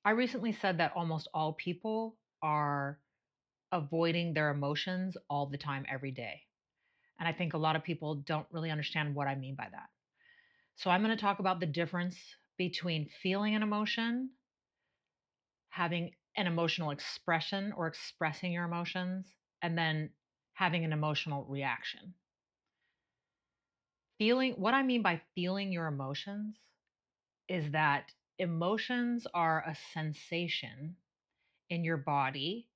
I recently said that almost all people are avoiding their emotions all the time, every day. And I think a lot of people don't really understand what I mean by that. So I'm going to talk about the difference between feeling an emotion, having an emotional expression or expressing your emotions, and then having an emotional reaction. What I mean by feeling your emotions is that emotions are a sensation in your body.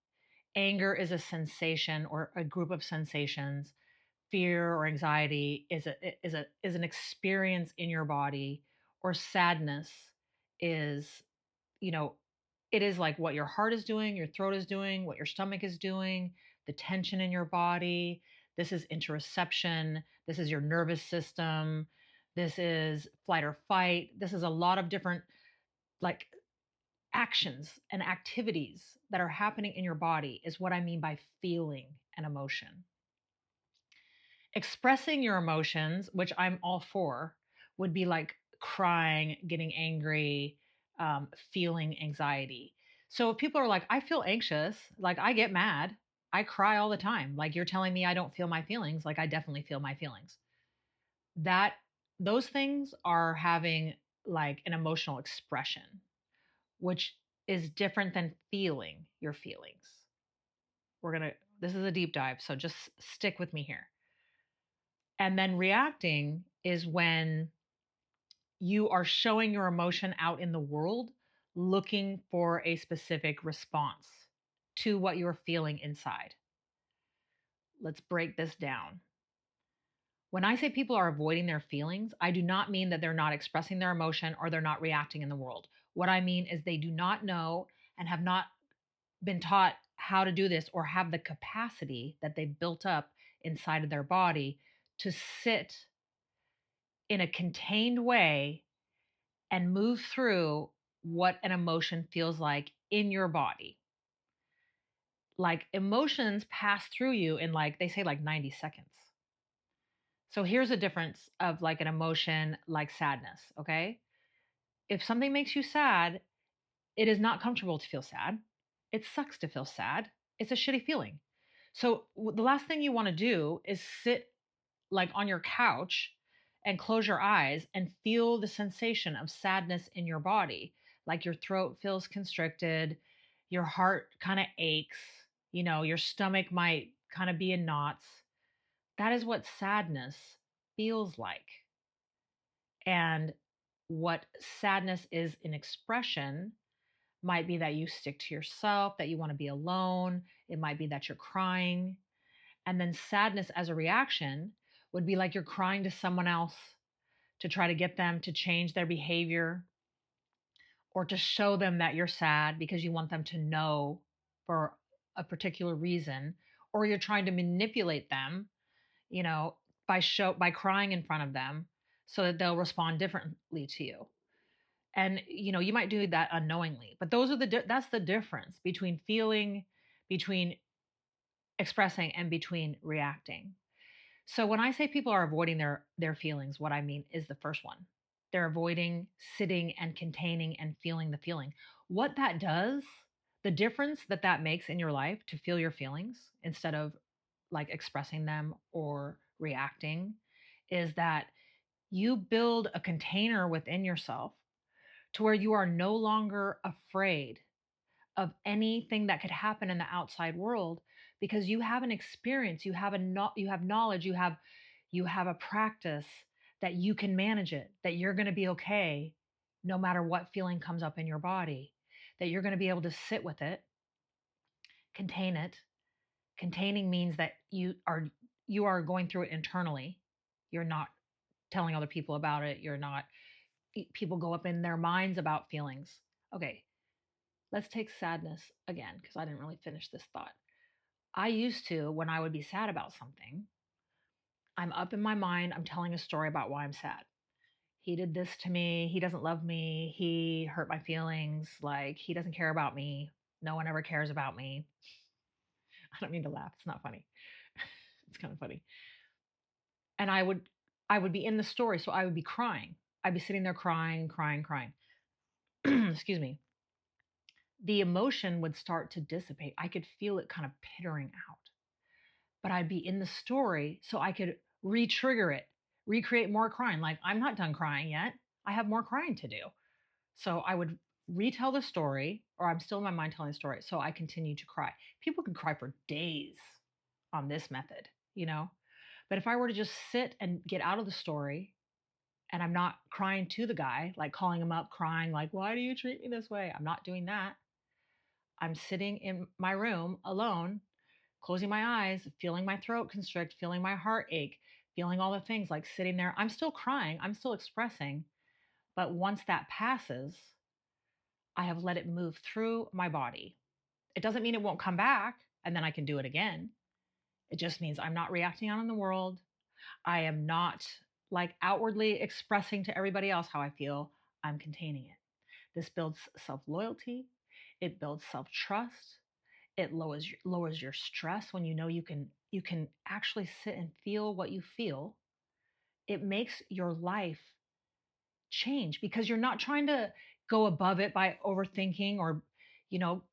Anger is a sensation or a group of sensations. Fear or anxiety is an experience in your body, or sadness is, you know, it is like what your heart is doing, your throat is doing, what your stomach is doing, the tension in your body. This is interoception. This is your nervous system. This is flight or fight. This is a lot of different, like, actions and activities that are happening in your body, is what I mean by feeling an emotion. Expressing your emotions, which I'm all for, would be like crying, getting angry, feeling anxiety. So if people are like, I feel anxious, like I get mad, I cry all the time. Like, you're telling me I don't feel my feelings, like I definitely feel my feelings. That those things are having like an emotional expression, which is different than feeling your feelings. This is a deep dive, so just stick with me here. And then reacting is when you are showing your emotion out in the world, looking for a specific response to what you're feeling inside. Let's break this down. When I say people are avoiding their feelings, I do not mean that they're not expressing their emotion or they're not reacting in the world. What I mean is they do not know and have not been taught how to do this, or have the capacity that they've built up inside of their body to sit in a contained way and move through what an emotion feels like in your body. Like, emotions pass through you in, like, they say, like 90 seconds. So here's a difference of like an emotion like sadness, okay? If something makes you sad, it is not comfortable to feel sad. It sucks to feel sad. It's a shitty feeling. So the last thing you want to do is sit like on your couch and close your eyes and feel the sensation of sadness in your body. Like your throat feels constricted, your heart kind of aches, your stomach might kind of be in knots. That is what sadness feels like. And what sadness is in expression might be that you stick to yourself, that you want to be alone. It might be that you're crying. And then sadness as a reaction would be like you're crying to someone else to try to get them to change their behavior, or to show them that you're sad because you want them to know for a particular reason, or you're trying to manipulate them, you know, by crying in front of them so that they'll respond differently to you. And you might do that unknowingly, but that's the difference between feeling, between expressing, and between reacting. So when I say people are avoiding their feelings, what I mean is the first one. They're avoiding sitting and containing and feeling the feeling. What that does, the difference that that makes in your life to feel your feelings instead of like expressing them or reacting, is that you build a container within yourself to where you are no longer afraid of anything that could happen in the outside world, because you have an experience, you have knowledge, you have a practice that you can manage it, that you're going to be okay no matter what feeling comes up in your body, that you're going to be able to sit with it, contain it. Containing means that you are going through it internally. You're not telling other people about it. You're not People go up in their minds about feelings. Okay, let's take sadness again, because I didn't really finish this thought. I used to, when I would be sad about something, I'm up in my mind, I'm telling a story about why I'm sad. He did this to me. He doesn't love me. He hurt my feelings. Like, he doesn't care about me. No one ever cares about me. I don't mean to laugh. It's not funny. It's kind of funny. And I would be in the story, so I would be crying. I'd be sitting there crying, crying, crying. Excuse me. the emotion would start to dissipate. I could feel it kind of pittering out, but I'd be in the story so I could re trigger it, recreate more crying. Like, I'm not done crying yet. I have more crying to do. So I would retell the story, or I'm still in my mind telling the story. So I continue to cry. People can cry for days on this method, you know? But if I were to just sit and get out of the story and I'm not crying to the guy, like calling him up, crying, like, why do you treat me this way? I'm not doing that. I'm sitting in my room alone, closing my eyes, feeling my throat constrict, feeling my heart ache, feeling all the things, like sitting there. I'm still crying, I'm still expressing. But once that passes, I have let it move through my body. It doesn't mean it won't come back and then I can do it again. It just means I'm not reacting out in the world. I am not like outwardly expressing to everybody else how I feel. I'm containing it. This builds self loyalty. It builds self trust. It lowers your stress when you know you can actually sit and feel what you feel. It makes your life change because you're not trying to go above it by overthinking or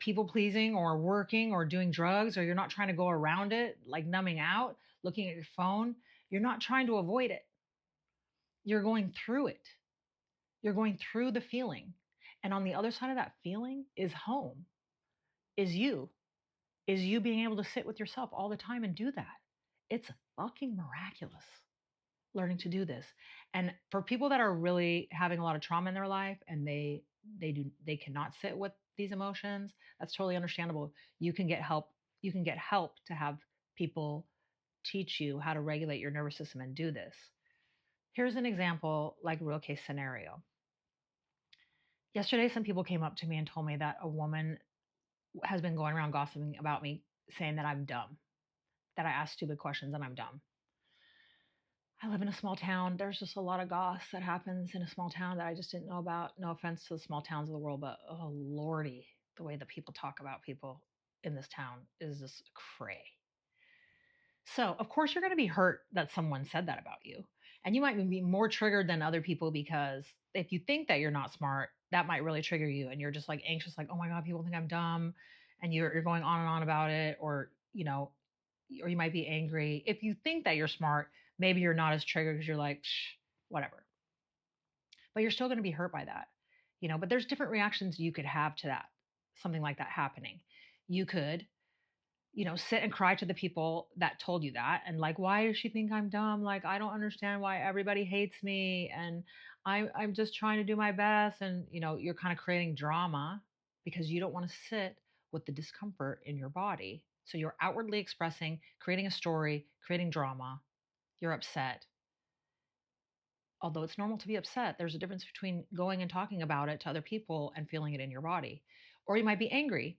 people pleasing or working or doing drugs, or you're not trying to go around it like numbing out, looking at your phone. You're not trying to avoid it. You're going through it. You're going through the feeling. And on the other side of that feeling is home, is you, is you being able to sit with yourself all the time and do that. It's fucking miraculous learning to do this. And for people that are really having a lot of trauma in their life and they cannot sit with these emotions, that's totally understandable. You can get help. You can get help to have people teach you how to regulate your nervous system and do this. Here's an example, like real case scenario. Yesterday, some people came up to me and told me that a woman has been going around gossiping about me, saying that I'm dumb, that I ask stupid questions and I'm dumb. I live in a small town. There's just a lot of goss that happens in a small town that I just didn't know about. No offense to the small towns of the world, but oh lordy, the way that people talk about people in this town is just cray. So, of course, you're going to be hurt that someone said that about you. And you might be more triggered than other people because if you think that you're not smart, that might really trigger you. And you're just like anxious, like, oh my God, people think I'm dumb. And you're going on and on about it. Or you might be angry. If you think that you're smart, maybe you're not as triggered because you're like, Psh, whatever. But you're still going to be hurt by that. But there's different reactions you could have to that, something like that happening. You could sit and cry to the people that told you that and like, why does she think I'm dumb? Like, I don't understand why everybody hates me. And I'm just trying to do my best. And, you're kind of creating drama because you don't want to sit with the discomfort in your body. So you're outwardly expressing, creating a story, creating drama. You're upset. Although it's normal to be upset, there's a difference between going and talking about it to other people and feeling it in your body. Or you might be angry,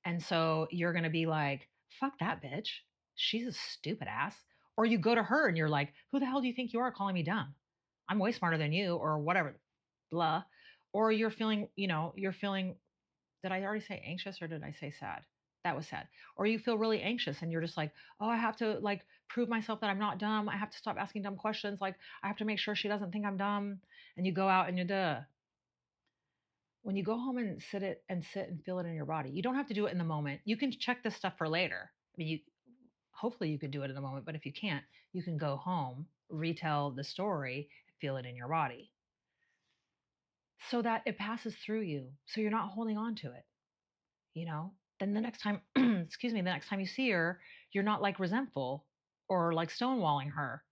and so you're going to be like, fuck that bitch. She's a stupid ass. Or you go to her and you're like, who the hell do you think you are calling me dumb? I'm way smarter than you, or whatever, blah. Or you're feeling, did I already say anxious or did I say sad? That was sad. Or you feel really anxious and you're just like, oh, I have to like prove myself that I'm not dumb. I have to stop asking dumb questions. Like, I have to make sure she doesn't think I'm dumb. And you go out and you duh. When you go home and sit and feel it in your body, you don't have to do it in the moment. You can check this stuff for later. I mean, hopefully you could do it in the moment, but if you can't, you can go home, retell the story, feel it in your body so that it passes through you. So you're not holding on to it, you know? Then the next time, excuse me, the next time you see her, you're not like resentful or like stonewalling her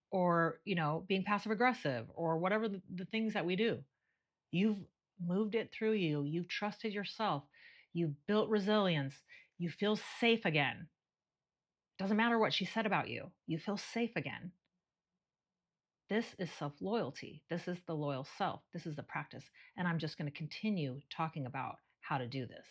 or, being passive aggressive or whatever the things that we do. You've moved it through you. You've trusted yourself. You've built resilience. You feel safe again. Doesn't matter what she said about you. You feel safe again. This is self loyalty. This is the loyal self. This is the practice. And I'm just going to continue talking about how to do this.